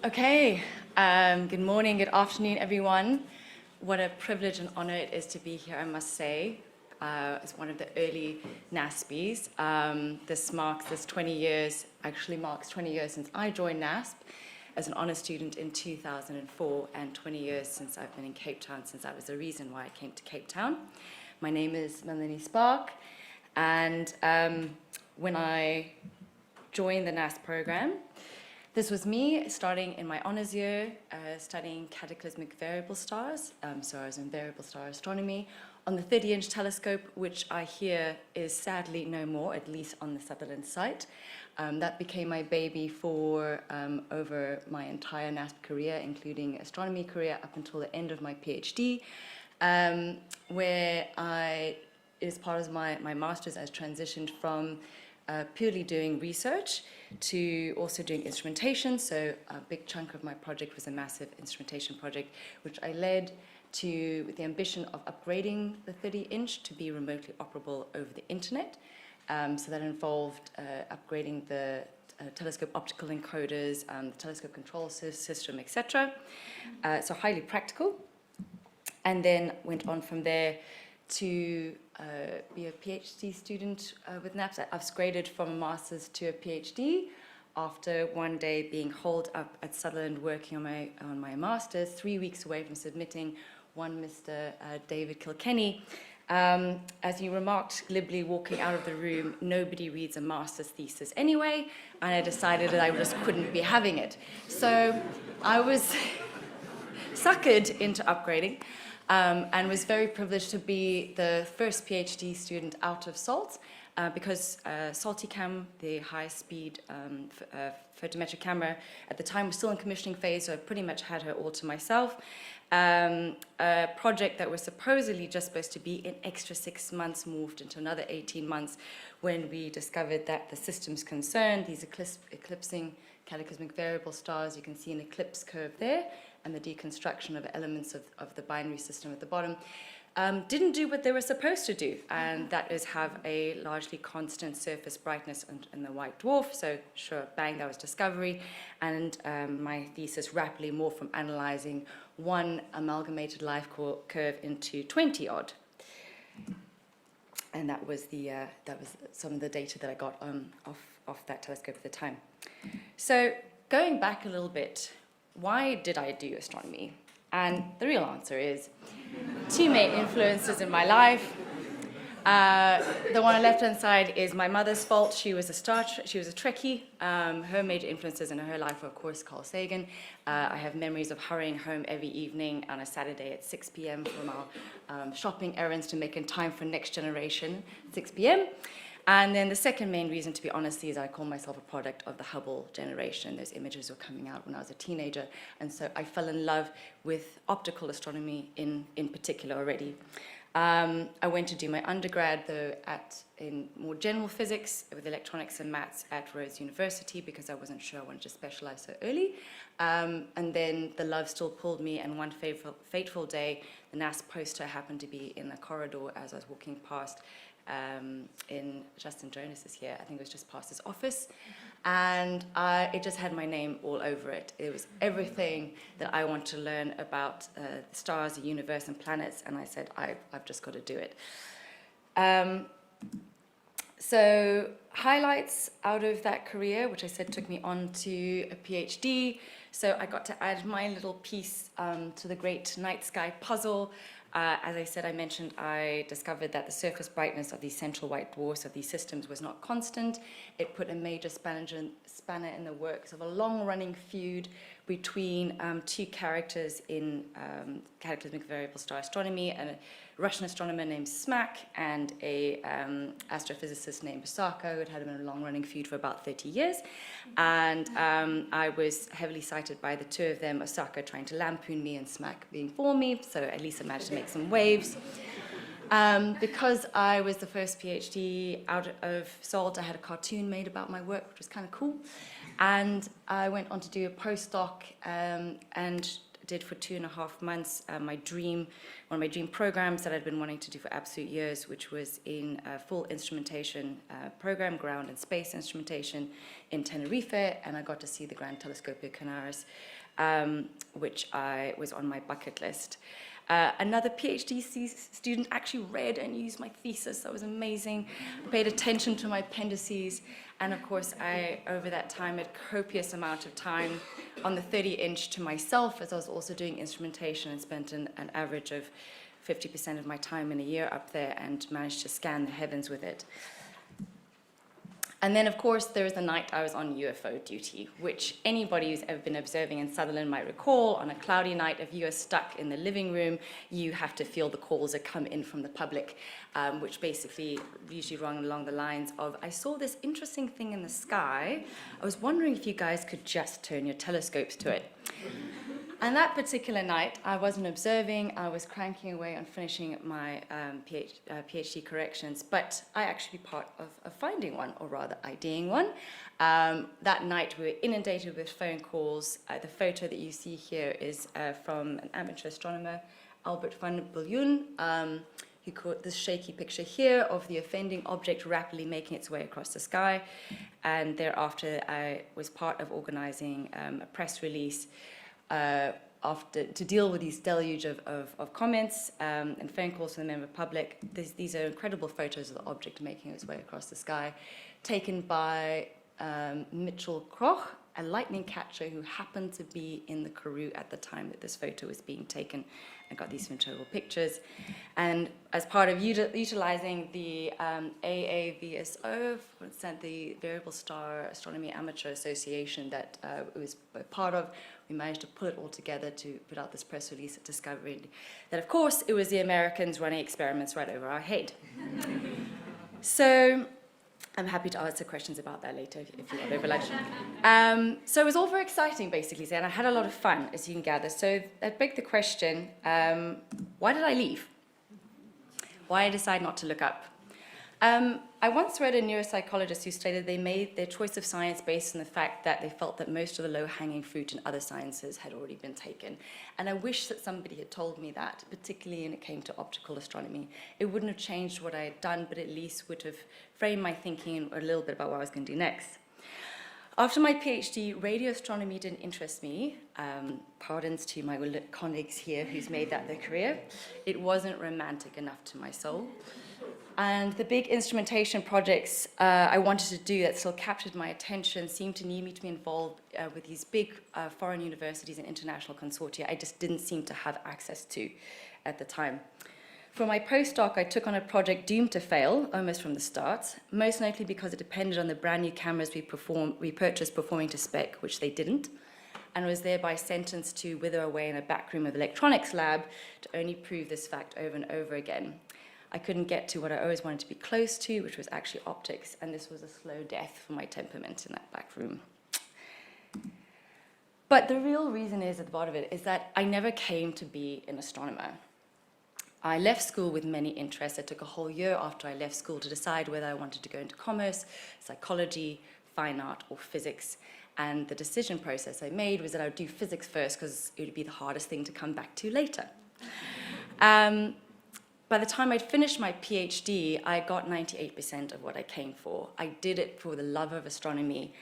Okay, good morning, good afternoon, everyone. What a privilege and honor it is to be here, I must say, as one of the early NASSPs. This 20 years, actually marks 20 years since I joined NASSP as an honor student in 2004, and 20 years since I've been in Cape Town, since that was the reason why I came to Cape Town. My name is Mellony Spark, and when I joined the NASSP program, this was me starting in my honors year, studying cataclysmic variable stars. So I was in variable star astronomy on the 30-inch telescope, which I hear is sadly no more, at least on the Sutherland site. That became my baby for over my entire NASSP career, including astronomy career up until the end of my PhD, where as part of my master's, I transitioned from purely doing research to also doing instrumentation. So a big chunk of my project was a massive instrumentation project, which I led with the ambition of upgrading the 30-inch to be remotely operable over the internet. So that involved upgrading the telescope optical encoders, the telescope control system, etc. So highly practical. And then went on from there to be a PhD student with NASSP. I've upgraded from a master's to a PhD after one day being holed up at Sutherland working on my master's, 3 weeks away from submitting one Mr. David Kilkenny. As you remarked glibly walking out of the room, nobody reads a master's thesis anyway, and I decided that I just couldn't be having it. So I was suckered into upgrading. And was very privileged to be the first PhD student out of SALT because SaltyCam, the high-speed photometric camera, at the time was still in commissioning phase, so I pretty much had her all to myself. A project that was supposedly just supposed to be an extra 6 months moved into another 18 months when we discovered that the systems concerned, these eclipsing cataclysmic variable stars, you can see an eclipse curve there, and the deconstruction of elements of the binary system at the bottom, didn't do what they were supposed to do, and that is have a largely constant surface brightness in the white dwarf. So sure, bang, that was discovery, and my thesis rapidly morphed from analyzing one amalgamated life curve into 20 odd. And that was some of the data that I got off that telescope at the time. So going back a little bit, why did I do astronomy? And the real answer is two main influences in my life. The one on the left-hand side is my mother's fault. She was a Trekkie. Her major influences in her life were, of course, Carl Sagan. I have memories of hurrying home every evening on a Saturday at 6 p.m. from our shopping errands to make in time for Next Generation, 6 p.m. And then the second main reason, to be honest, is I call myself a product of the Hubble generation. Those images were coming out when I was a teenager, and so I fell in love with optical astronomy in particular already. I went to do my undergrad, though, in more general physics with electronics and maths at Rhodes University because I wasn't sure I wanted to specialize so early. And then the love still pulled me, and one fateful day, the NASSP poster happened to be in the corridor as I was walking past in Justin Jonas is here. I think it was just past his office, and it just had my name all over it. It was everything that I want to learn about the stars, the universe, and planets, and I said, I've just got to do it. So highlights out of that career, which I said took me on to a PhD. So I got to add my little piece to the great night sky puzzle. As I said, I discovered that the surface brightness of these central white dwarfs of these systems was not constant. It put a major spanner in the works of a long-running feud between two characters in cataclysmic variable star astronomy, a Russian astronomer named Smak and a astrophysicist named Osaka, who had been a long-running feud for about 30 years. And I was heavily cited by the two of them, Osaka trying to lampoon me and Smak being for me, so at least I managed to make some waves. Because I was the first PhD out of SALT, I had a cartoon made about my work, which was kind of cool. And I went on to do a postdoc and did for 2.5 months one of my dream programs that I'd been wanting to do for absolute years, which was in a full instrumentation program, ground and space instrumentation in Tenerife, and I got to see the Gran Telescopio Canaris, which was on my bucket list. Another PhD student actually read and used my thesis. That was amazing. Paid attention to my appendices. And of course, I, over that time, had copious amount of time on the 30-inch to myself, as I was also doing instrumentation and spent an average of 50% of my time in a year up there and managed to scan the heavens with it. And then, of course, there was the night I was on UFO duty, which anybody who's ever been observing in Sutherland might recall. On a cloudy night, if you are stuck in the living room, you have to feel the calls that come in from the public, which basically usually run along the lines of, I saw this interesting thing in the sky. I was wondering if you guys could just turn your telescopes to it. And that particular night, I wasn't observing. I was cranking away on finishing my PhD corrections, but I actually be part of finding one, or rather IDing one. That night, we were inundated with phone calls. The photo that you see here is from an amateur astronomer, Albert van Biljoen, who caught this shaky picture here of the offending object rapidly making its way across the sky. And thereafter, I was part of organizing a press release to deal with these deluge of comments and phone calls from the member public. These are incredible photos of the object making its way across the sky, taken by Mitchell Kroch, a lightning catcher who happened to be in the Karoo at the time that this photo was being taken, and got these incredible pictures. And as part of utilizing the AAVSO, the Variable Star Astronomy Amateur Association that it was a part of, we managed to pull it all together to put out this press release discovering that, of course, it was the Americans running experiments right over our head. So I'm happy to answer questions about that later if you want over lunch. So it was all very exciting, basically, and I had a lot of fun, as you can gather. So that begged the question, why did I leave? Why did I decide not to look up? I once read a neuropsychologist who stated they made their choice of science based on the fact that they felt that most of the low-hanging fruit in other sciences had already been taken. And I wish that somebody had told me that, particularly when it came to optical astronomy. It wouldn't have changed what I had done, but at least would have framed my thinking a little bit about what I was going to do next. After my PhD, radio astronomy didn't interest me. Pardons to my colleagues here who's made that their career. It wasn't romantic enough to my soul. And the big instrumentation projects I wanted to do that still captured my attention seemed to need me to be involved with these big foreign universities and international consortia I just didn't seem to have access to at the time. For my postdoc, I took on a project doomed to fail almost from the start, most notably because it depended on the brand new cameras we purchased performing to spec, which they didn't, and was thereby sentenced to wither away in a back room of the electronics lab to only prove this fact over and over again. I couldn't get to what I always wanted to be close to, which was actually optics, and this was a slow death for my temperament in that back room. But the real reason is, at the bottom of it, is that I never came to be an astronomer. I left school with many interests. It took a whole year after I left school to decide whether I wanted to go into commerce, psychology, fine art, or physics. And the decision process I made was that I would do physics first because it would be the hardest thing to come back to later. By the time I'd finished my PhD, I got 98% of what I came for. I did it for the love of astronomy,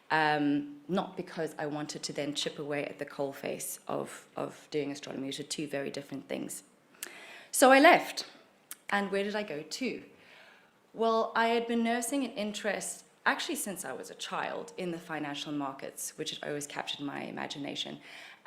not because I wanted to then chip away at the coalface of doing astronomy, which are two very different things. So I left. And where did I go to? Well, I had been nursing an interest, actually since I was a child, in the financial markets, which had always captured my imagination.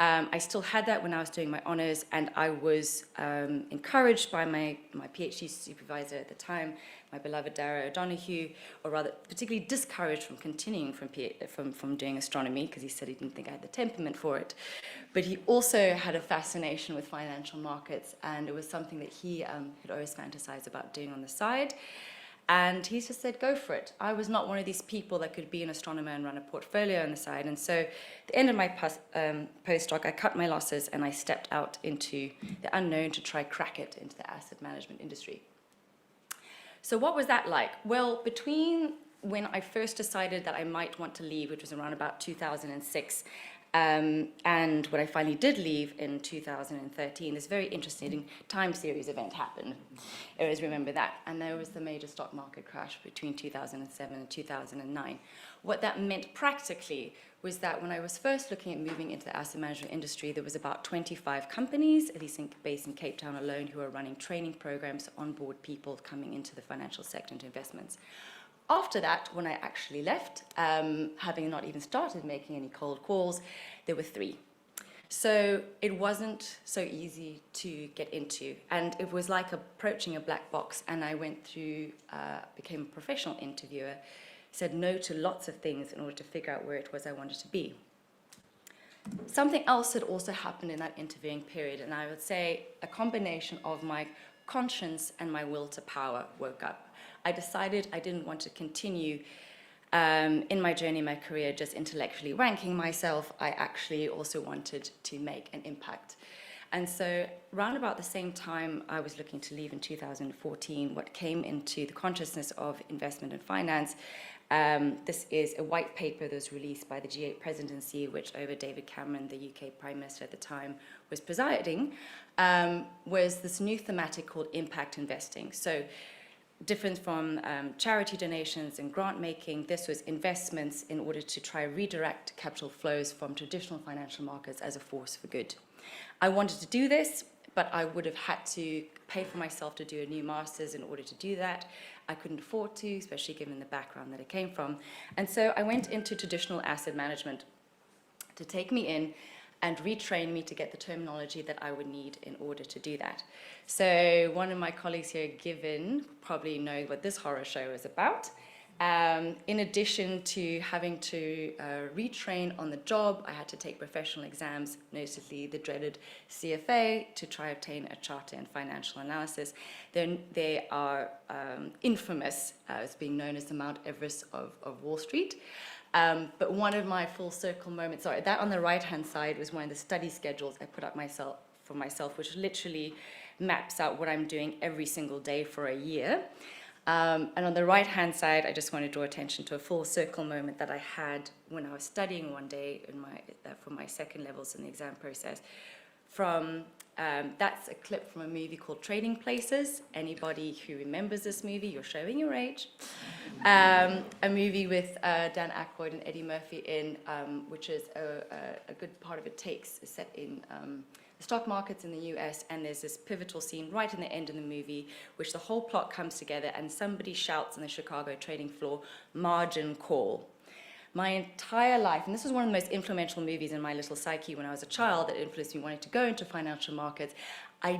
I still had that when I was doing my honors, and I was encouraged by my PhD supervisor at the time, my beloved Dara O'Donoghue, or rather particularly discouraged from continuing from doing astronomy, because he said he didn't think I had the temperament for it. But he also had a fascination with financial markets, and it was something that he had always fantasized about doing on the side. And he just said, go for it. I was not one of these people that could be an astronomer and run a portfolio on the side. And so at the end of my postdoc, I cut my losses and I stepped out into the unknown to try crack it into the asset management industry. So what was that like? Well, between when I first decided that I might want to leave, which was around about 2006, And when I finally did leave in 2013, this very interesting time series event happened. I always remember that. And there was the major stock market crash between 2007 and 2009. What that meant practically was that when I was first looking at moving into the asset management industry, there was about 25 companies, at least based in Cape Town alone, who were running training programs to onboard people coming into the financial sector into investments. After that, when I actually left, having not even started making any cold calls, there were 3. So it wasn't so easy to get into. And it was like approaching a black box. And I went through, became a professional interviewer, said no to lots of things in order to figure out where it was I wanted to be. Something else had also happened in that interviewing period. And I would say a combination of my conscience and my will to power woke up. I decided I didn't want to continue in my journey, my career, just intellectually ranking myself. I actually also wanted to make an impact. And so around about the same time I was looking to leave in 2014, what came into the consciousness of investment and finance, this is a white paper that was released by the G8 presidency, which over David Cameron, the UK Prime Minister at the time, was presiding, was this new thematic called impact investing. So different from charity donations and grant making, this was investments in order to try redirect capital flows from traditional financial markets as a force for good. I wanted to do this, but I would have had to pay for myself to do a new master's in order to do that. I couldn't afford to, especially given the background that I came from. And so I went into traditional asset management to take me in and retrain me to get the terminology that I would need in order to do that. So one of my colleagues here, Given, probably know what this horror show is about. In addition to having to retrain on the job, I had to take professional exams, notably the dreaded CFA, to try obtain a charter in financial analysis. They are infamous as being known as the Mount Everest of Wall Street. But one of my full circle moments, sorry, that on the right-hand side was one of the study schedules I put up for myself, which literally maps out what I'm doing every single day for a year. And on the right-hand side, I just want to draw attention to a full circle moment that I had when I was studying one day for my second levels in the exam process. That's a clip from a movie called Trading Places. Anybody who remembers this movie, you're showing your age. A movie with Dan Aykroyd and Eddie Murphy in, which is a good part of it is set in the stock markets in the US, and there's this pivotal scene right in the end of the movie, which the whole plot comes together, and somebody shouts on the Chicago trading floor, "Margin call." My entire life, and this was one of the most influential movies in my little psyche when I was a child that influenced me wanting to go into financial markets, I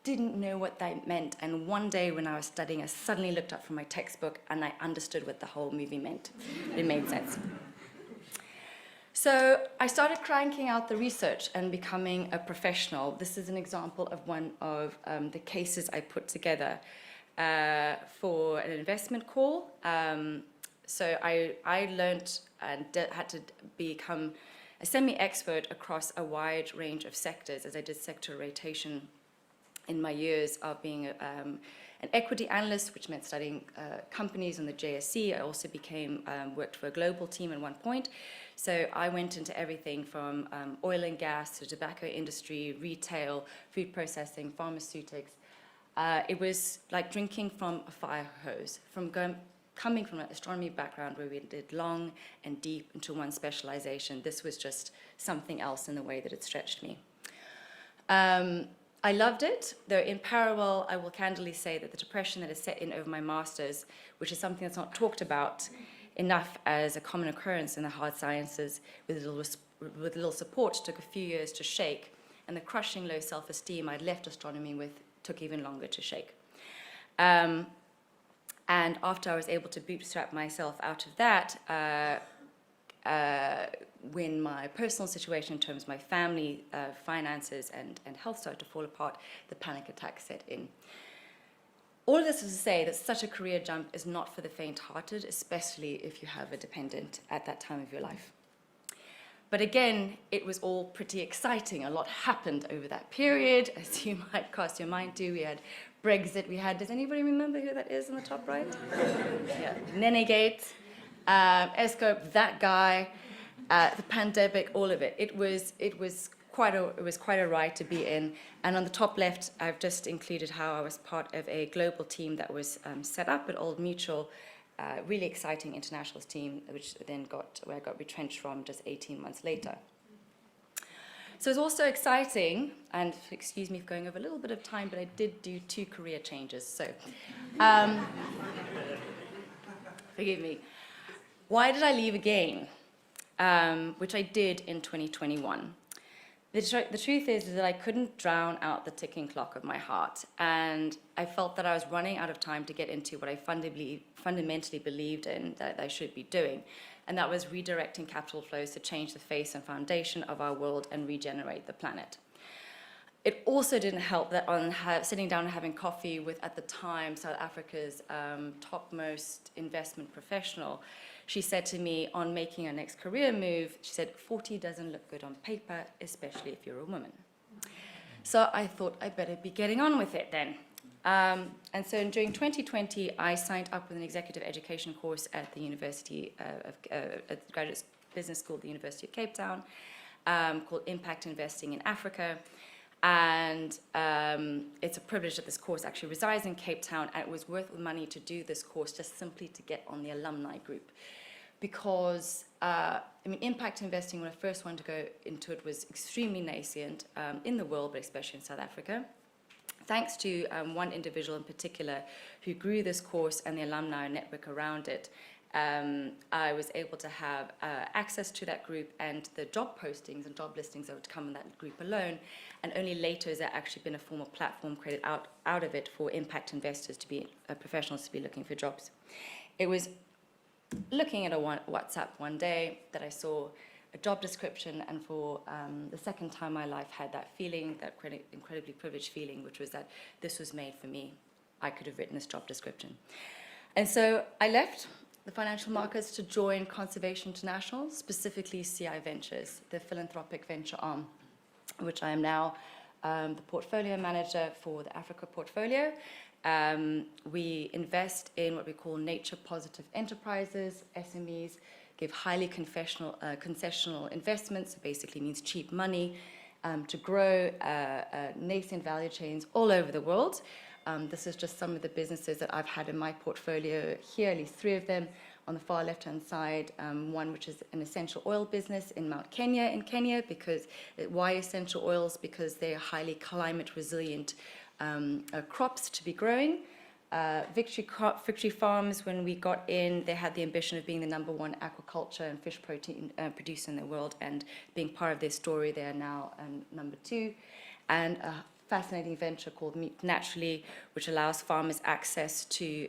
didn't know what that meant. And one day when I was studying, I suddenly looked up from my textbook and I understood what the whole movie meant. It made sense. So I started cranking out the research and becoming a professional. This is an example of one of the cases I put together for an investment call. So I learned and had to become a semi-expert across a wide range of sectors as I did sector rotation in my years of being an equity analyst, which meant studying companies on the JSE. I also worked for a global team at one point. So I went into everything from oil and gas to tobacco industry, retail, food processing, pharmaceutics. It was like drinking from a fire hose, coming from an astronomy background where we did long and deep into one specialization. This was just something else in the way that it stretched me. I loved it, though in parallel, I will candidly say that the depression that has set in over my master's, which is something that's not talked about enough as a common occurrence in the hard sciences, with little support, took a few years to shake, and the crushing low self-esteem I'd left astronomy with took even longer to shake. And after I was able to bootstrap myself out of that, when my personal situation in terms of my family, finances, and health started to fall apart, the panic attack set in. All of this is to say that such a career jump is not for the faint-hearted, especially if you have a dependent at that time of your life. But again, it was all pretty exciting. A lot happened over that period, as you might cast your mind to. We had Brexit, does anybody remember who that is on the top right? Yeah, Nenegate, Escope, that guy. the pandemic, all of it. It was quite a ride to be in. And on the top left, I've just included how I was part of a global team that was set up at Old Mutual, really exciting international team, which then where I got retrenched from just 18 months later. So it was also exciting, and excuse me for going over a little bit of time, but I did do 2 career changes, so forgive me. Why did I leave again? Which I did in 2021. The truth is that I couldn't drown out the ticking clock of my heart, and I felt that I was running out of time to get into what I fundamentally believed in that I should be doing, and that was redirecting capital flows to change the face and foundation of our world and regenerate the planet. It also didn't help that on sitting down and having coffee with, at the time, South Africa's topmost investment professional, she said to me on making her next career move, she said, 40 doesn't look good on paper, especially if you're a woman. So I thought I better be getting on with it then. And so during 2020, I signed up with an executive education course at the University at the Graduate Business School at the University of Cape Town, called Impact Investing in Africa. And it's a privilege that this course actually resides in Cape Town, and it was worth the money to do this course just simply to get on the alumni group. Because, impact investing, when I first wanted to go into it, was extremely nascent in the world, but especially in South Africa. Thanks to one individual in particular who grew this course and the alumni network around it, I was able to have access to that group and the job postings and job listings that would come in that group alone. And only later has there actually been a formal platform created out of it for impact investors to be professionals to be looking for jobs. It was looking at a WhatsApp one day that I saw a job description, and for the second time in my life had that feeling, that incredibly privileged feeling, which was that this was made for me. I could have written this job description. And so I left the financial markets to join Conservation International, specifically CI Ventures, the philanthropic venture arm, which I am now the portfolio manager for the Africa portfolio. We invest in what we call nature-positive enterprises, SMEs, give highly concessional investments, so basically means cheap money, to grow nascent value chains all over the world. This is just some of the businesses that I've had in my portfolio here, at least 3 of them. On the far left-hand side, one which is an essential oil business in Mount Kenya in Kenya. Why essential oils? Because they're highly climate resilient crops to be growing. Victory Farms, when we got in, they had the ambition of being the #1 aquaculture and fish protein producer in the world, and being part of their story, they are now #2. And a fascinating venture called Meat Naturally, which allows farmers access to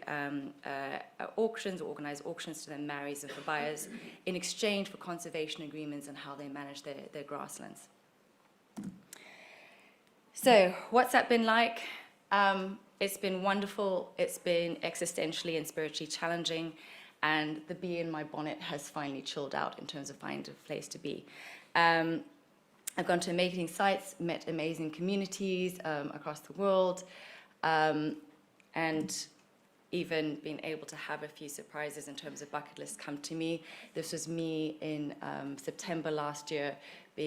auctions, or organized auctions to their marries and for buyers, in exchange for conservation agreements and how they manage their grasslands. So what's that been like? It's been wonderful. It's been existentially and spiritually challenging, and the bee in my bonnet has finally chilled out in terms of finding a place to be. I've gone to amazing sites, met amazing communities across the world, and even been able to have a few surprises in terms of bucket lists come to me. This was me in September last year,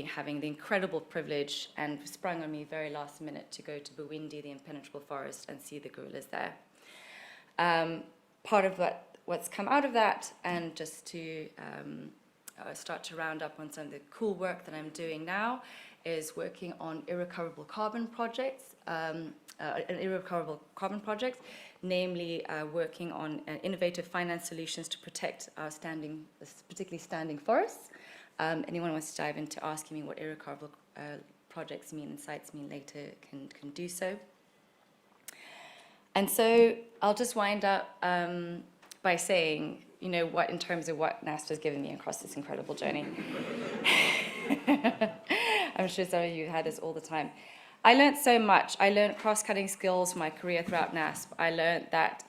having the incredible privilege, and sprung on me very last minute, to go to Bwindi, the impenetrable forest, and see the gorillas there. Part of what's come out of that, and just to start to round up on some of the cool work that I'm doing now, is working on irrecoverable carbon projects, namely working on innovative finance solutions to protect our particularly standing forests. Anyone who wants to dive into asking me what irrecoverable projects mean and sites mean later can do so. And so I'll just wind up by saying, what in terms of what NASSP has given me across this incredible journey. I'm sure some of you had this all the time. I learned so much. I learned cross-cutting skills from my career throughout NASSP. I learned that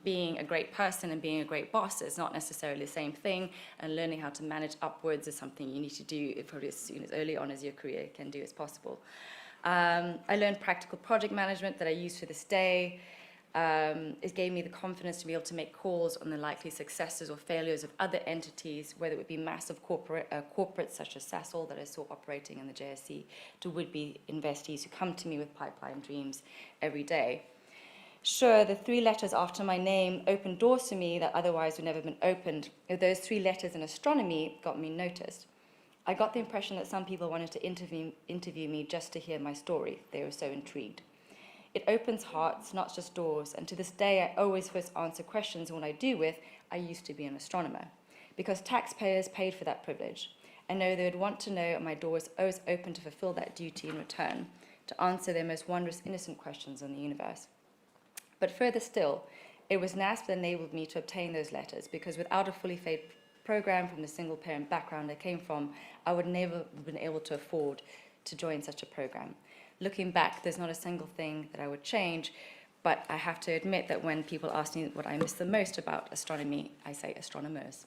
being a great person and being a great boss is not necessarily the same thing, and learning how to manage upwards is something you need to do probably as early on as your career can do as possible. I learned practical project management that I use to this day. It gave me the confidence to be able to make calls on the likely successes or failures of other entities, whether it would be massive corporates such as Sasol that I saw operating in the JSE, to would-be investees who come to me with pipeline dreams every day. Sure, the 3 letters after my name opened doors for me that otherwise would never have been opened. Those 3 letters in astronomy got me noticed. I got the impression that some people wanted to interview me just to hear my story. They were so intrigued. It opens hearts, not just doors, and to this day I always first answer questions, and what I do with, I used to be an astronomer, because taxpayers paid for that privilege. I know they would want to know my door is always open to fulfill that duty in return, to answer their most wondrous, innocent questions on the universe. But further still, it was NASSP that enabled me to obtain those letters, because without a fully paid program from the single-parent background I came from, I would never have been able to afford to join such a program. Looking back, there's not a single thing that I would change, but I have to admit that when people ask me what I miss the most about astronomy, I say astronomers.